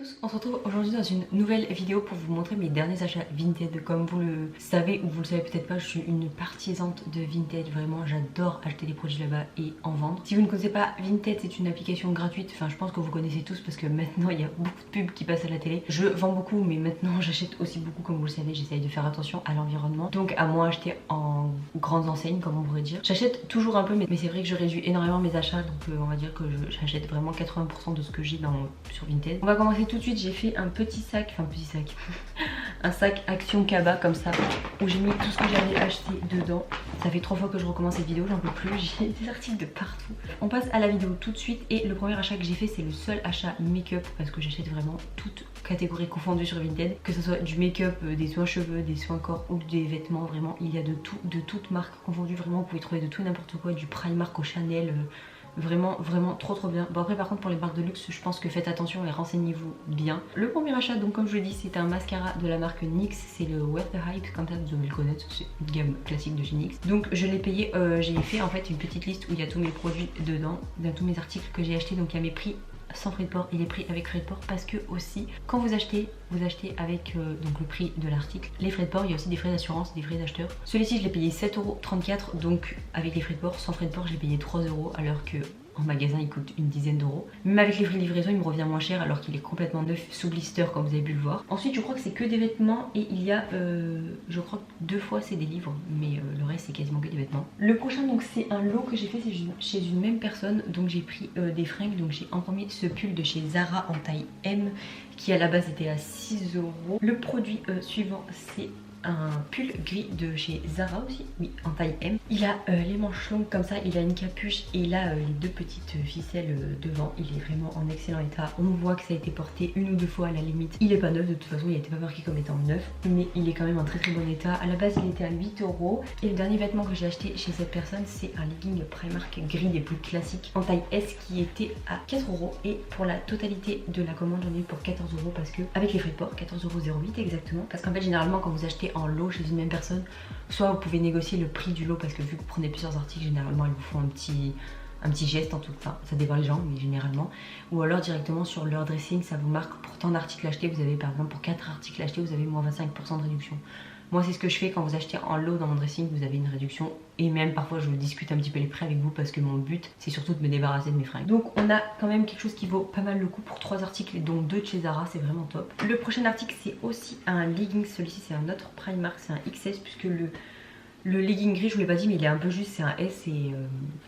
tous, on se retrouve aujourd'hui dans une nouvelle vidéo pour vous montrer mes derniers achats Vinted. Comme vous le savez ou vous le savez peut-être pas, je suis une partisante de Vinted, vraiment j'adore acheter des produits là-bas et en vendre. Si vous ne connaissez pas Vinted, c'est une application gratuite, enfin je pense que vous connaissez tous parce que maintenant il y a beaucoup de pubs qui passent à la télé. Je vends beaucoup mais maintenant j'achète aussi beaucoup, comme vous le savez, j'essaye de faire attention à l'environnement. Donc à moins acheter en grandes enseignes comme on pourrait dire. J'achète toujours un peu mais c'est vrai que je réduis énormément mes achats, donc on va dire que j'achète vraiment 80% de ce que j'ai sur Vinted. On va commencer tout de suite, j'ai fait un petit sac, un sac Action Kaba comme ça, où j'ai mis tout ce que j'avais acheté dedans. Ça fait 3 fois que je recommence cette vidéo, j'en peux plus, j'ai des articles de partout. On passe à la vidéo tout de suite et le premier achat que j'ai fait, c'est le seul achat make-up parce que j'achète vraiment toutes catégories confondues sur Vinted, que ce soit du make-up, des soins cheveux, des soins corps ou des vêtements. Vraiment il y a de tout, de toutes marques confondues, vraiment vous pouvez trouver de tout et n'importe quoi, du Primark au Chanel. Vraiment trop bien. Bon après par contre pour les marques de luxe je pense que faites attention et renseignez-vous bien. Le premier achat donc comme je le dis c'est un mascara de la marque NYX, c'est le What the Hype, comme ça vous devez le connaître, c'est une gamme classique de chez NYX. Donc je l'ai payé, j'ai fait en fait une petite liste où il y a tous mes produits dedans, dans tous mes articles que j'ai achetés, donc il y a mes prix sans frais de port et les prix avec frais de port, parce que aussi quand vous achetez avec donc le prix de l'article, les frais de port, il y a aussi des frais d'assurance, des frais d'acheteur. Celui-ci je l'ai payé 7,34 €, donc avec les frais de port, sans frais de port je l'ai payé 3 € alors que en magasin il coûte une dizaine d'euros. Même avec les frais de livraison il me revient moins cher alors qu'il est complètement neuf sous blister comme vous avez pu le voir. Ensuite je crois que c'est que des vêtements et il y a je crois que 2 fois c'est des livres, mais le reste c'est quasiment que des vêtements. Le prochain donc c'est un lot que j'ai fait chez une même personne, donc j'ai pris des fringues. Donc j'ai en premier ce pull de chez Zara en taille M qui à la base était à 6 €. Le produit suivant c'est un pull gris de chez Zara aussi, oui, en taille M. Il a les manches longues comme ça, il a une capuche et il a les 2 petites ficelles devant. Il est vraiment en excellent état, on voit que ça a été porté 1 ou 2 fois à la limite. Il est pas neuf de toute façon, il n'était pas marqué comme étant neuf, mais il est quand même en très bon état. À la base il était à 8 €. Et le dernier vêtement que j'ai acheté chez cette personne c'est un legging Primark gris des plus classiques en taille S qui était à 4 € et pour la totalité de la commande j'en ai eu pour 14 € parce que avec les frais de port 14,08 € exactement, parce qu'en fait généralement quand vous achetez en lot chez une même personne, soit vous pouvez négocier le prix du lot parce que vu que vous prenez plusieurs articles généralement ils vous font un petit geste en tout cas, ça dépend les gens mais généralement, ou alors directement sur leur dressing ça vous marque pour tant d'articles achetés, vous avez par exemple pour 4 articles achetés vous avez moins 25% de réduction. Moi c'est ce que je fais quand vous achetez en lot dans mon dressing, vous avez une réduction et même parfois je discute un petit peu les prix avec vous parce que mon but c'est surtout de me débarrasser de mes fringues. Donc on a quand même quelque chose qui vaut pas mal le coup pour 3 articles dont 2 de chez Zara, c'est vraiment top. Le prochain article c'est aussi un legging, celui-ci c'est un autre Primark, c'est un XS puisque le legging gris je vous l'ai pas dit mais il est un peu juste, c'est un S et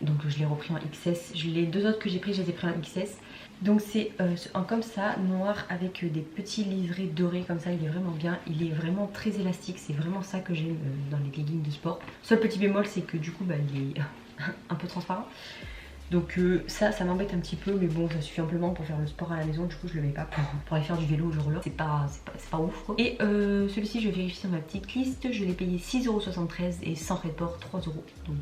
donc je l'ai repris en XS. Les 2 autres que j'ai pris je les ai pris en XS. Donc c'est comme ça, noir avec des petits liserés dorés comme ça, il est vraiment bien, il est vraiment très élastique, c'est vraiment ça que j'aime dans les leggings de sport. Seul petit bémol c'est que du coup bah, il est un peu transparent. Donc ça m'embête un petit peu, mais bon ça suffit amplement pour faire le sport à la maison, du coup je le mets pas pour aller faire du vélo au jour là, c'est pas ouf quoi. Et celui-ci je vérifie sur ma petite liste, je l'ai payé 6,73 € et sans frais de port 3 €. Donc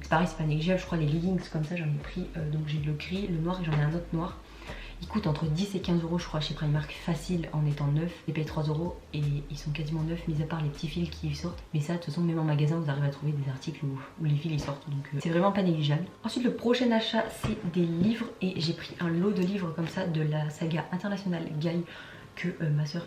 c'est pareil, c'est pas négligeable, je crois les leggings comme ça j'en ai pris, donc j'ai le gris, le noir et j'en ai un autre noir. Ils coûtent entre 10 et 15 € je crois chez Primark facile en étant neuf. J'ai payé 3 € et ils sont quasiment neufs mis à part les petits fils qui sortent. Mais ça de toute façon même en magasin vous arrivez à trouver des articles où les fils ils sortent. Donc c'est vraiment pas négligeable. Ensuite le prochain achat c'est des livres et j'ai pris un lot de livres comme ça de la saga internationale Guy que ma soeur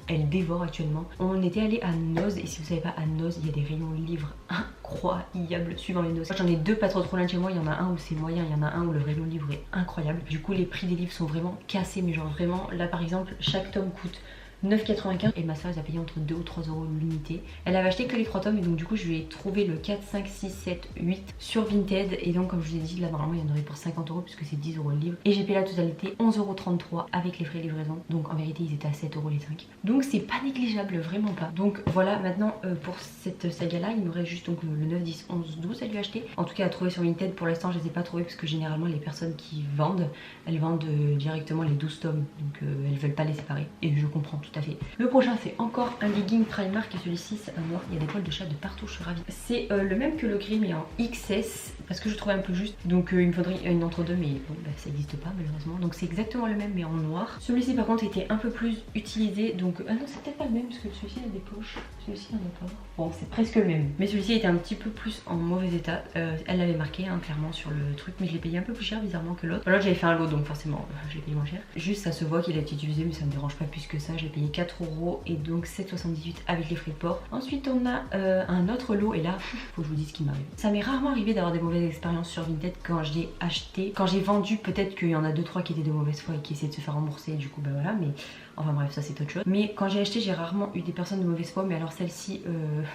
elle dévore actuellement. On était allé à Noz et si vous savez pas à Noz il y a des rayons livres incroyables suivant les Noz. J'en ai 2 pas trop loin de chez moi, il y en a un où c'est moyen, il y en a un où le rayon livre est incroyable. Du coup les prix des livres sont vraiment cassés, mais genre vraiment là par exemple chaque tome coûte 9,95 € et ma soeur elle a payé entre 2 ou 3 € l'unité. Elle avait acheté que les 3 tomes et donc du coup je lui ai trouvé le 4, 5, 6, 7, 8 sur Vinted et donc comme je vous ai dit là normalement il y en aurait pour 50 € puisque c'est 10 € le livre et j'ai payé la totalité 11,33 € avec les frais de livraison, donc en vérité ils étaient à 7 € les 5. Donc c'est pas négligeable, vraiment pas. Donc voilà, maintenant pour cette saga là il nous reste juste donc le 9, 10, 11, 12 à lui acheter. En tout cas à trouver sur Vinted, pour l'instant je les ai pas trouvés parce que généralement les personnes qui vendent elles vendent directement les 12 tomes donc elles veulent pas les séparer et je comprends tout tout à fait. Le prochain c'est encore un legging Primark et celui-ci c'est un noir, il y a des poils de chat de partout, je suis ravie. C'est le même que le gris mais en XS parce que je trouvais un peu juste, donc il me faudrait une entre-deux mais bon bah, ça n'existe pas malheureusement. Donc c'est exactement le même mais en noir. Celui-ci par contre était un peu plus utilisé, donc ah non c'est peut-être pas le même parce que celui-ci a des poches, celui-ci n'en a pas. Bon c'est presque le même, mais celui-ci était un petit peu plus en mauvais état. Elle l'avait marqué hein, clairement sur le truc, mais je l'ai payé un peu plus cher bizarrement que l'autre. L'autre j'avais fait un lot donc forcément je l'ai payé moins cher. Juste ça se voit qu'il a été utilisé mais ça me dérange pas plus que ça. J'ai payé 4 € et donc 7,78 avec les frais de port. Ensuite on a un autre lot et là faut que je vous dise ce qui m'arrive. Ça m'est rarement arrivé d'avoir des mauvaises expériences sur Vinted quand je l'ai acheté. Quand j'ai vendu peut-être qu'il y en a 2-3 qui étaient de mauvaise foi et qui essaient de se faire rembourser, du coup bah voilà, mais enfin bref ça c'est autre chose. Mais quand j'ai acheté j'ai rarement eu des personnes de mauvaise foi, mais alors celle-ci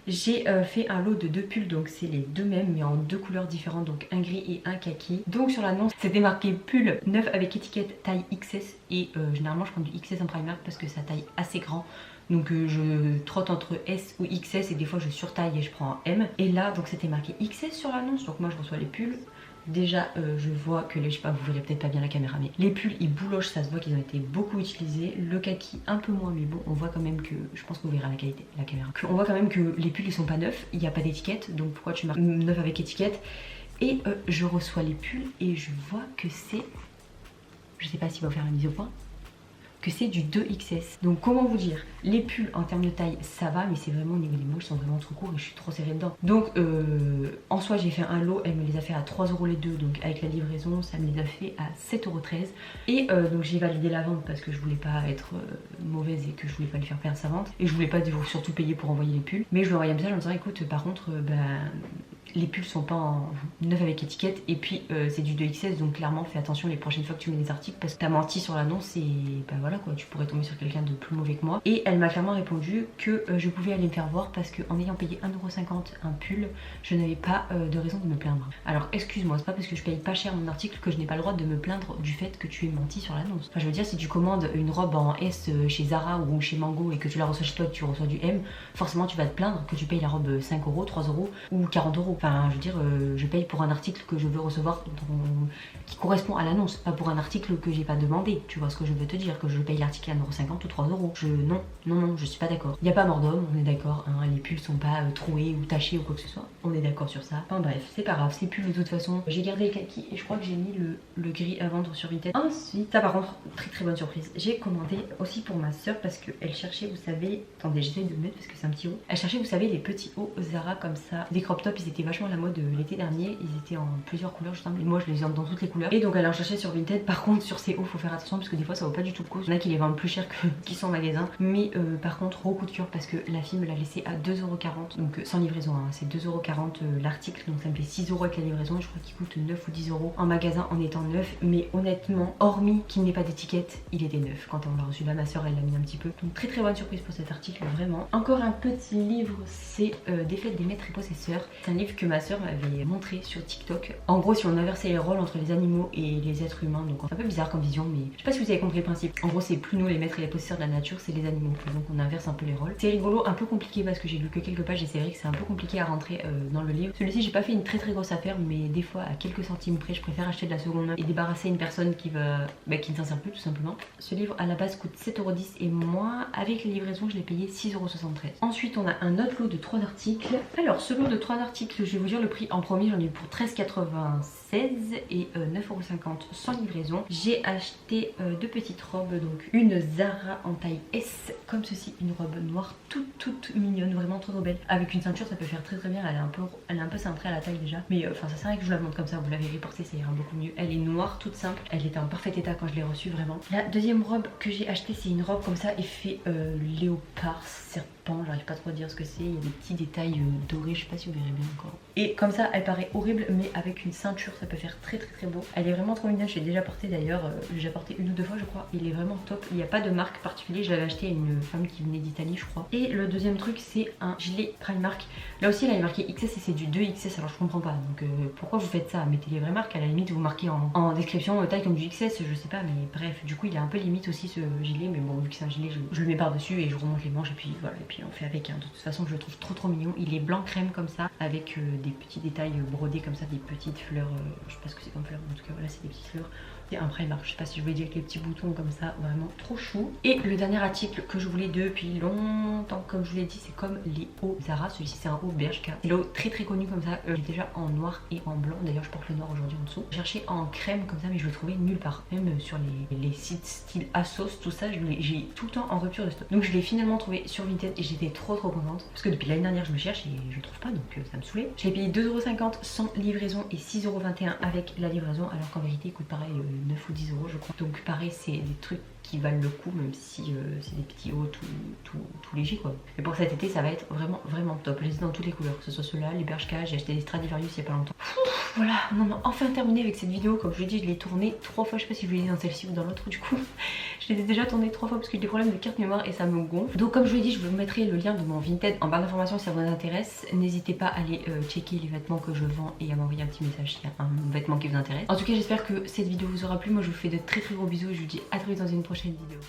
j'ai fait un lot de 2 pulls, donc c'est les deux mêmes mais en 2 couleurs différentes, donc un gris et un kaki. Donc sur l'annonce c'était marqué pull neuf avec étiquette taille XS et généralement je prends du XS en Primark parce que ça taille assez grand. Donc je trotte entre S ou XS et des fois je surtaille et je prends un M. Et là donc c'était marqué XS sur l'annonce, donc moi je reçois les pulls. Déjà je vois que les, je sais pas, vous verrez peut-être pas bien la caméra, mais les pulls ils boulochent, ça se voit qu'ils ont été beaucoup utilisés. Le kaki un peu moins, mais bon on voit quand même que, je pense que vous verrez la qualité, la caméra, on voit quand même que les pulls ils sont pas neufs, il n'y a pas d'étiquette, donc pourquoi tu marques neuf avec étiquette. Et je reçois les pulls et je vois que c'est, je sais pas s'il va faire la mise au point, que c'est du 2XS. Donc comment vous dire, les pulls en termes de taille ça va, mais c'est vraiment au niveau des manches, ils sont vraiment trop courts et je suis trop serrée dedans. Donc en soi j'ai fait un lot, elle me les a fait à 3 € les deux, donc avec la livraison ça me les a fait à 7,13 €. Et donc j'ai validé la vente parce que je voulais pas être mauvaise et que je voulais pas lui faire perdre sa vente. Et je voulais pas surtout payer pour envoyer les pulls. Mais je lui ai envoyé un message en me disant écoute par contre les pulls sont pas en neuf avec étiquette et puis c'est du 2XS, donc clairement fais attention les prochaines fois que tu mets des articles parce que t'as menti sur l'annonce et bah voilà quoi, tu pourrais tomber sur quelqu'un de plus mauvais que moi. Et elle m'a clairement répondu que je pouvais aller me faire voir parce qu'en ayant payé 1,50 € un pull, je n'avais pas de raison de me plaindre. Alors excuse-moi, c'est pas parce que je paye pas cher mon article que je n'ai pas le droit de me plaindre du fait que tu aies menti sur l'annonce. Enfin je veux dire, si tu commandes une robe en S chez Zara ou chez Mango et que tu la reçois chez toi et que tu reçois du M, forcément tu vas te plaindre que tu payes la robe 5 €, 3 € ou 40 €. Enfin je veux dire, je paye pour un article que je veux recevoir qui correspond à l'annonce, pas pour un article que j'ai pas demandé. Tu vois ce que je veux te dire, que je paye l'article à 1,50 € ou 3 €. Non, je suis pas d'accord. Il n'y a pas mort d'homme, on est d'accord, hein, les pulls sont pas troués ou tachés ou quoi que ce soit. On est d'accord sur ça. Enfin bref, c'est pas grave, ces pulls de toute façon. J'ai gardé le kaki et je crois que j'ai mis le gris à vendre sur Vinted. Ensuite, ça par contre, très bonne surprise. J'ai commandé aussi pour ma soeur parce qu'elle cherchait, vous savez, attendez, j'essaie de me mettre parce que c'est un petit haut. Elle cherchait, vous savez, les petits hauts Zara comme ça. Des crop tops, ils étaient vachement à la mode l'été dernier. Ils étaient en plusieurs couleurs, justement. Et moi, je les ai dans toutes les couleurs. Et donc, elle en cherchait sur Vinted. Par contre, sur ces hauts, faut faire attention parce que des fois, ça vaut pas du tout le coup. Il y en a qui les vendent plus cher que qui sont en magasin. Mais par contre, gros coup de cœur parce que la fille me l'a laissé à 2,40 €. Donc, sans livraison, hein. C'est 2,40 € l'article. Donc, ça me fait 6 € avec la livraison. Je crois qu'il coûte 9 ou 10 € en magasin en étant neuf. Mais honnêtement, hormis qu'il n'ait pas d'étiquette, il était neuf. Quand on l'a reçu là, ma soeur, elle l'a mis un petit peu. Donc, très bonne surprise pour cet article, vraiment. Encore un petit livre, c'est Défaite des maîtres et possesseurs. C'est un livre que ma soeur m'avait montré sur TikTok. En gros, si on inversait les rôles entre les animaux et les êtres humains, donc c'est un peu bizarre comme vision, mais je sais pas si vous avez compris le principe. En gros, c'est plus nous les maîtres et les possesseurs de la nature, c'est les animaux. Donc on inverse un peu les rôles. C'est rigolo, un peu compliqué parce que j'ai lu que quelques pages et c'est vrai que c'est un peu compliqué à rentrer dans le livre. Celui-ci, j'ai pas fait une très grosse affaire, mais des fois à quelques centimes près, je préfère acheter de la seconde main et débarrasser une personne qui ne s'en sert plus tout simplement. Ce livre à la base coûte 7,10 € et moi, avec les livraisons, je l'ai payé 6,73 €. Ensuite, on a un autre lot de 3 articles. Alors, ce lot de 3 articles, je vais vous dire le prix en premier, j'en ai eu pour 13,96 € et 9,50 € sans livraison. J'ai acheté deux petites robes, donc une Zara en taille S, comme ceci, une robe noire toute mignonne, vraiment trop belle. Avec une ceinture, ça peut faire très bien, elle est un peu cintrée à la taille déjà. Mais enfin, ça sert à rien que je vous la montre comme ça, vous la verrez porter, ça ira beaucoup mieux. Elle est noire, toute simple, elle était en parfait état quand je l'ai reçue, vraiment. La deuxième robe que j'ai achetée, c'est une robe comme ça, effet léopard, serpent, j'arrive pas trop à dire ce que c'est. Il y a des petits détails dorés, je sais pas si vous verrez bien encore. Et comme ça, elle paraît horrible, mais avec une ceinture, ça peut faire très beau. Elle est vraiment trop mignonne, je l'ai déjà portée d'ailleurs, j'ai déjà porté une ou deux fois je crois. Il est vraiment top, il n'y a pas de marque particulière, je l'avais acheté à une femme qui venait d'Italie je crois. Et le deuxième truc, c'est un gilet Primark. Là aussi, là, il est marqué XS et c'est du 2XS, alors je comprends pas. Donc pourquoi vous faites ça? Mettez les vraies marques, à la limite vous marquez en description taille comme du XS, je sais pas, mais bref, du coup il est un peu limite aussi ce gilet, mais bon, vu que c'est un gilet, je le mets par dessus et je remonte les manches et puis voilà, et puis on fait avec. Hein. De toute façon, je le trouve trop mignon. Il est blanc crème comme ça, avec des petits détails brodés comme ça, des petites fleurs, je sais pas ce que c'est comme fleurs, en tout cas voilà, c'est des petites fleurs. C'est un Primark, je sais pas si je vous l'ai dit, avec les petits boutons comme ça, vraiment trop chou. Et le dernier article que je voulais depuis longtemps, comme je vous l'ai dit, c'est comme les hauts Zara. Celui-ci c'est un haut Bershka, c'est le haut très très connu comme ça. Il est déjà en noir et en blanc, d'ailleurs je porte le noir aujourd'hui en dessous. J'ai cherché en crème comme ça mais je le trouvais nulle part, même sur les sites style Asos, tout ça, j'ai tout le temps en rupture de stock. Donc je l'ai finalement trouvé sur Vinted et j'étais trop contente parce que depuis l'année dernière je me cherche et je le trouve pas, donc ça me saoulait. Je l'ai payé 2,50€ sans livraison et 6,21€ avec la livraison, alors qu'en vérité il coûte pareil 9 ou 10€ je crois. Donc pareil, c'est des trucs qui valent le coup, même si c'est des petits hauts tout légers quoi. Mais pour cet été ça va être vraiment top. Je les ai dans toutes les couleurs, que ce soit ceux-là, les Bershka, j'ai acheté des Stradivarius il y a pas longtemps. Voilà, on a enfin terminé avec cette vidéo. Comme je l'ai dit, je l'ai tournée 3 fois, je sais pas si je l'ai dit dans celle-ci ou dans l'autre du coup. Je l'ai déjà tournée 3 fois parce que j'ai des problèmes de carte mémoire et ça me gonfle. Donc comme je vous l'ai dit, je vous mettrai le lien de mon Vinted en barre d'informations si ça vous intéresse. N'hésitez pas à aller checker les vêtements que je vends et à m'envoyer un petit message s'il y a un vêtement qui vous intéresse. En tout cas, j'espère que cette vidéo vous aura plu. Moi je vous fais de très gros bisous et je vous dis à très vite dans une prochaine vidéo.